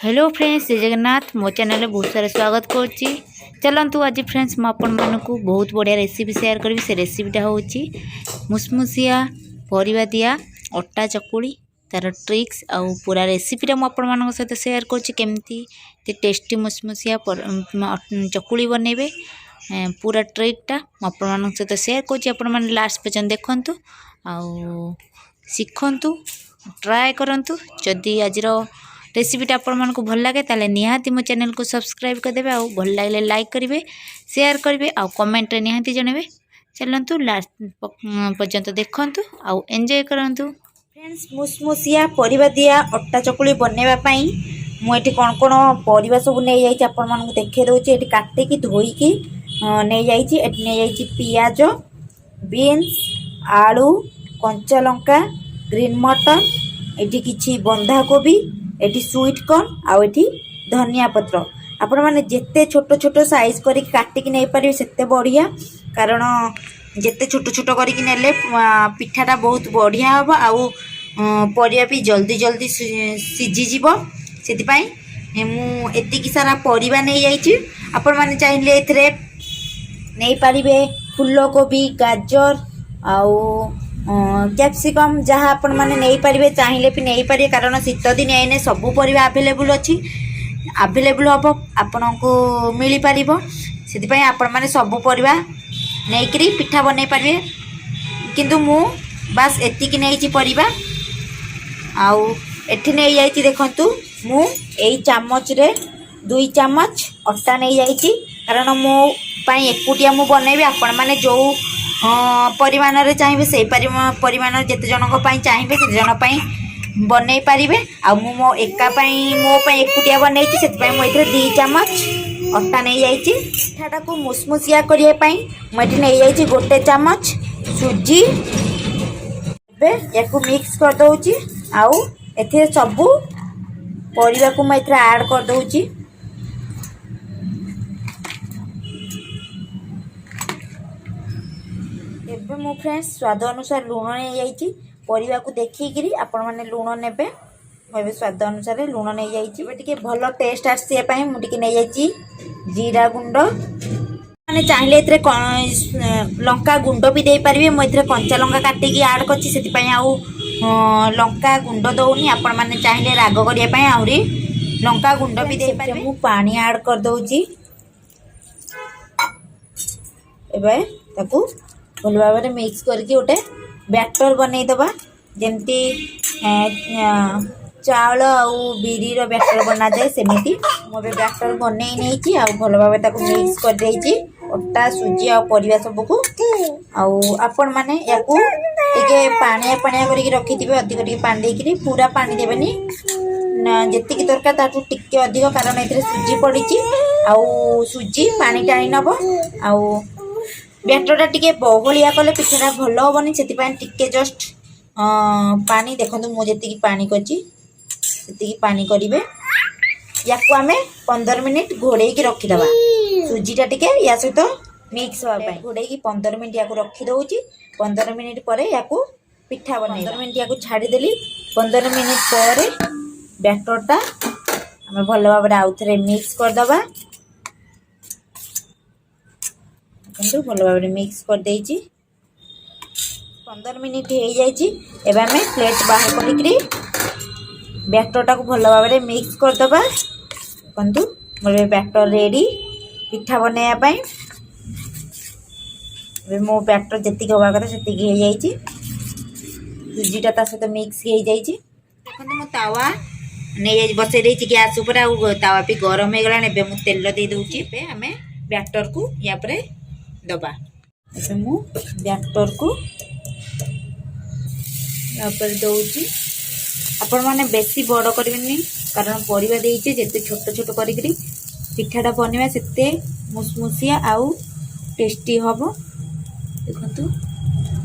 Hello friends, जय जगन्नाथ। मो channel बहुत सारा स्वागत करुच्ची। चलतु आज फ्रेंड्स मुझे बहुत बढ़िया रेसिपी शेयर करी। से रेसिपीटा हूँ मुसमुसिया परिवा दिया अटा चकुड़ी तार ट्रिक्स आउ पूरा रेसिपीटा मुझे सहित शेयर करमती टेस्टी मुसमुसिया चकुड़ी बनइबे पूरा ट्रिकटा मुझे सहित शेयर कर लास्ट पर्यंत देखु आउ शिखु ट्राए करूँ। जदि आज रेसिपीटा आपण को भल लगे ताले निहाती मो चैनल को सब्सक्राइब करदेवे आउ भल लगे लाइक करेंगे शेयर करेंगे आउ कमेंट रे निहाती जणेबे। चलतु लास्ट पर्यंत देखु आउ एंजॉय करंतु। फ्रेंड्स मुसमुसिया परिवा दिया अट्टा चकुली बनैबा पई मुझे कौन कौन परिवा सब नहीं जाइए आपण मानक देखे दूसरी। ये काटिकी धोईकी नहीं जाइए पियाज बीन्स आलू कंचा लंका ग्रीन मटर ये किसी बंधाकोबी ये स्वीट कॉर्न आउ ये धनिया पत्र आपण मैंने जिते छोट छोट साइज करी काटिकी नहीं पारे सेते बढ़िया। कारण जिते छोट छोट करिकी नेले पिठाटा बहुत बढ़िया हम आउ परिया भी जल्दी जल्दी सीझीज से मुझे सारा परिवा नहीं जाइए। आपण मैंने चाहिए ए नहीं पारे फूलकोबी गाजर आउ कैप्सिकम जहाँ आपण मैंने नहीं पारे चाहिए भी नहीं पारे। कारण शीत दिन आईने सबू परिवा आवेलेबल अच्छी आवेलेबल हम आपण को मिल पार से आपण मैंने सबू परिवा नहीं पिठा बन पारे। किंतु मु बास एतिकी नहीं परिवा आउ एठी नहीं जाइए। देखंतु मु एई चामच रे 2 चामच अटा नहीं जाइए। कारण मो पाई एकुटिया मु बनैबे आपण माने जो परिमाण रे चाहिए से परिमाण जिते जनक चाहिए से जन बनई पारे। आ मो एका मो एकुटिया बनई से 2 चामच अटा नहीं जाइए। पिठाटा को मुसमुसिया करने मुझे नहीं जाइए 1 चामच सुजी। या मिक्स कर दउची आउ एथे सबू परिवा को मैं ऐड कर दउची। एबे मो फ्रेंड्स स्वाद अनुसार लुण नहीं जाइए। परिवा को देखिकी आपण मैंने लुण नेबे मुझे स्वाद अनुसार लुण नहीं जाइए। टे भल टेस्ट आसपी मुझे नहीं जाइए जीरा गुंड मैंने चाहिए लंका गुंड भी दे पारे। मुझे कंचा लंका काटिकी ऐड कर आउ लंका गुंड दौनी। आपण मैंने चाहिए राग करने आहरी लंका गुंड भी दे पारे। मु पानी ऐड कर दउची। एबे ताकू भल भाव में मिक्स करके गोटे बैटर बनईदबा जमती चावल आउ बिरी बैटर बना जाए सेमती मुझे बैटर बनई नहीं आउ भल भाव मिक्स कर देइची अटा सुजी आ परिवा सबको। आपण मैंने या पानिया पानिया करके रखिथे अधिक पानी देकरी पूरा पानी देवेनि जी दरकार ताठू टिके अधिक। कारण ये सुजी पड़ी आउ सुजी पानी टाणी नब आउ बैटरटा टिके बहलिया कले पिठाटा भल हेनी से जस्ट पानी देखो मुझे पानी करती पानी करेंगे। या आम 15 मिनिट घोड़े रखीदबा सुजीटा टिके या सहित मिक्स हाँपाई घोड़े 15 मिनिट या रखी दउची। 15 मिनिट पर या पिठा बन 15 मिनिट या छाड़देली। 15 मिनिट पर बैटरटा आम भल भाव में आउ थे मिक्स करदबा। भल भाव में मिक्स कर देइची 15 मिनिट हो जाए। आम प्लेट बाहर करी बैटरटा को भल भाव में मिक्स करदबा। देखु मोर बैटर रेडी पिठा बनवाई। मो बैटर जी हवा कथा से सुजीटा ता सहित मिक्स हो जाए। देखो मो तावा नहीं बसई देती गैस उपर आ तावा भी गरम हो गला। मुझे तेल दे दूची आम बैटर को या दबा। मु बैटर को दौची। आपण मैंने बेसी बड़ करेंगे कारण परिवा देइचे जिते छोट छोट करी पिठाटा बनवा से मुसमुसिया आउ टेस्टी हम। देखु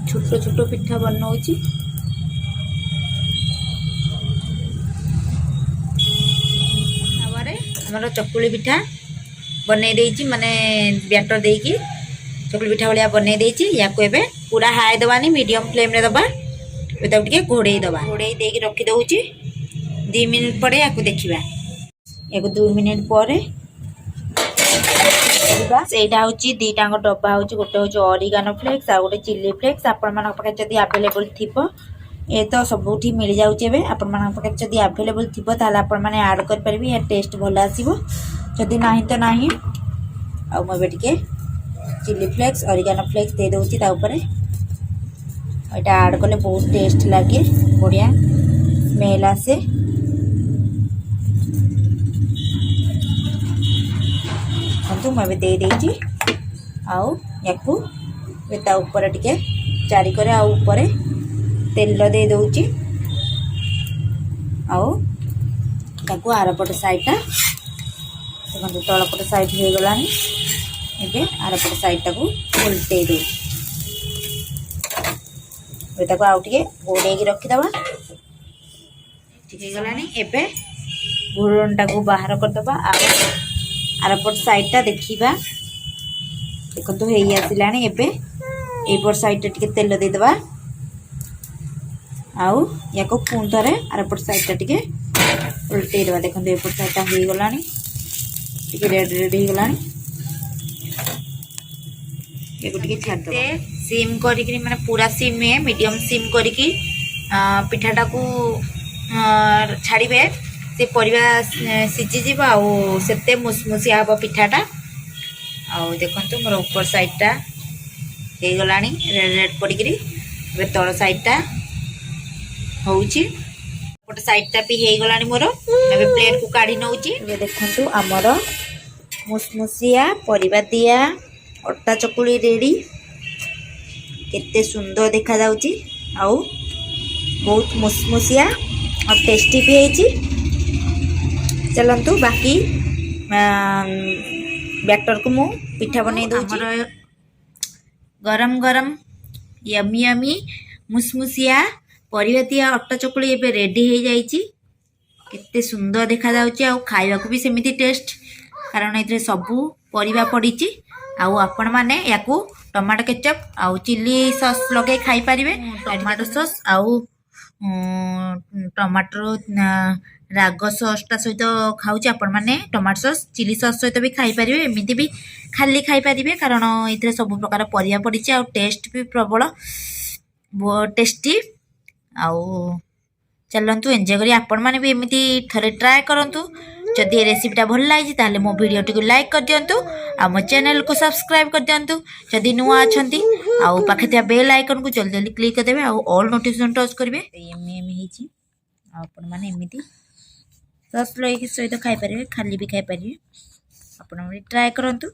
छोट छोट पिठा बनाऊँगी। आमर चकुली पिठा बनई देइची माने बैटर देकी चकुली पिठा भाया बनई देइची। या पूरा हाई दबानी मीडियम फ्लेम रे दबा घोड़े दबा घोड़े देकी रखी दउची 2 मिनिट पर या देखिबा। एक 2 मिनिट पर ସେଇଟା ହେଉଛି ଦୁଇଟାଙ୍କ ଡବା ହେଉଛି ଗୋଟେ ହେଉଛି ଅରିଗାନୋ ଫ୍ଲେକ୍ସ ଆଉ ଗୋଟେ ଚିଲି ଫ୍ଲେକ୍ସ ଆପଣମାନଙ୍କ ପାଖରେ ଯଦି ଆଭେଲେବଲ୍ ଥିବ ଏ ତ ସବୁଠି ମିଳିଯାଉଛି ଏବେ ଆପଣମାନଙ୍କ ପାଖରେ ଯଦି ଆଭେଲେବଲ୍ ଥିବ ତାହେଲେ ଆପଣମାନେ ଆଡ଼୍ କରିପାରିବେ ଏହା ଟେଷ୍ଟ ଭଲ ଆସିବ ଯଦି ନାହିଁ ତ ନାହିଁ ଆଉ ମୁଁ ଏବେ ଟିକେ ଚିଲି ଫ୍ଲେକ୍ସ ଅରିଗାନୋ ଫ୍ଲେକ୍ସ ଦେଇଦେଉଛି ତା ଉପରେ ଏଇଟା ଆଡ଼୍ କଲେ ବହୁତ ଟେଷ୍ଟ ଲାଗେ ବଢ଼ିଆ ସ୍ମେଲ୍ ଆସେ ମୁଁ ଏବେ ଦେଇଦେଇଛି ଆଉ ୟାକୁ ତା ଉପରେ ଟିକେ ଚାରିକରେ ଆଉ ଉପରେ ତେଲ ଦେଇଦେଉଛି ଆଉ ତାକୁ ଆରପଟ ସାଇଡ଼୍ଟା ଦେଖନ୍ତୁ ତଳପଟ ସାଇଡ଼୍ ହେଇଗଲାଣି ଏବେ ଆରପଟ ସାଇଡ଼୍ଟାକୁ ଓଲଟେଇ ଦେଉଛି ଏବେ ତାକୁ ଆଉ ଟିକେ ଘୋଡ଼େଇକି ରଖିଦେବା ଠିକ୍ ହେଇଗଲାଣି ଏବେ ଘୋଡ଼ଣଟାକୁ ବାହାର କରିଦେବା ଆଉ ଆରପଟ ସାଇଡ଼୍ଟା ଦେଖିବା ଦେଖନ୍ତୁ ହେଇ ଆସିଲାଣି ଏବେ ଏଇପଟ ସାଇଡ଼୍ରେ ଟିକେ ତେଲ ଦେଇଦେବା ଆଉ ୟାକୁ ପୁଣି ଥରେ ଆରପଟ ସାଇଡ଼୍ଟା ଟିକେ ଓଲଟେଇ ଦେବା ଦେଖନ୍ତୁ ଏପଟ ସାଇଡ଼୍ଟା ହେଇଗଲାଣି ଟିକେ ରେଡ୍ ହେଇଗଲାଣି ୟାକୁ ଟିକେ ଛାଡ଼ିଦେବା ସିମ୍ କରିକି ମାନେ ପୁରା ସିମ୍ ମିଡ଼ିୟମ୍ ସିମ୍ କରିକି ପିଠାଟାକୁ ଛାଡ଼ିବେ ସେ ପରିବା ସିଝିଯିବ ଆଉ ସେତେ ମୁସମୁସିଆ ହେବ ପିଠାଟା ଆଉ ଦେଖନ୍ତୁ ମୋର ଉପର ସାଇଡ଼୍ଟା ହେଇଗଲାଣି ରେଡ୍ ପଡ଼ିକିରି ଏବେ ତଳ ସାଇଡ଼୍ଟା ହେଉଛି ଗୋଟେ ସାଇଡ଼୍ଟା ବି ହେଇଗଲାଣି ମୋର ଏବେ ପ୍ଲେଟ୍କୁ କାଢ଼ି ନେଉଛି ଏବେ ଦେଖନ୍ତୁ ଆମର ମୁସମୁସିଆ ପରିବା ଦିଆ ଅଟା ଚକୁଳି ରେଡ଼ି କେତେ ସୁନ୍ଦର ଦେଖାଯାଉଛି ଆଉ ବହୁତ ମୁସମୁସିଆ ଆଉ ଟେଷ୍ଟି ବି ହେଇଛି चलतु बाकी बैटर को मु पिठा बनै दउची गरम गरम यमी यमी मुसमुसिया परिवातिया अट्टा चकुली एबे रेडी हो जाइची केते सुंदर देखा जाउची आ खाइबा को भी सेमिति टेस्ट कारण इतरे सबु परिवा पड़ीची आ आपण माने याकू टमाटो केचप आ चिली सॉस लगे खाई परिवे टमाटो सॉस आ टमाटो राग सॉसटा सहित खाऊची आपण माने टमाटो सॉस चिली सॉस सहित भी खाई परिवे एमिति भी खाली खाई परिवे कारण इतरे सब प्रकार परिया पड़ीची आ टेस्ट भी प्रबल टेस्टी आउ चलतु एंजॉय करी आपण माने भी एमिति थरे ट्राई करंतु जदि रेसिपीटा भल लगी ताले मो वीडियोटी को लाइक कर दियंतु आ मो चैनल को सब्सक्राइब कर दियंतु जदि नुआ अछंती आ पाखे थिया बेल आइकन को जल्दी जल्दी क्लिक कर देबे आ ऑल नोटिफिकेशन टच करबे एम एम हिची आ आपण माने एमिति सॉस लगे सहित खाई परिवे खाली भी खाई परिवे आपण ट्राई करंतु।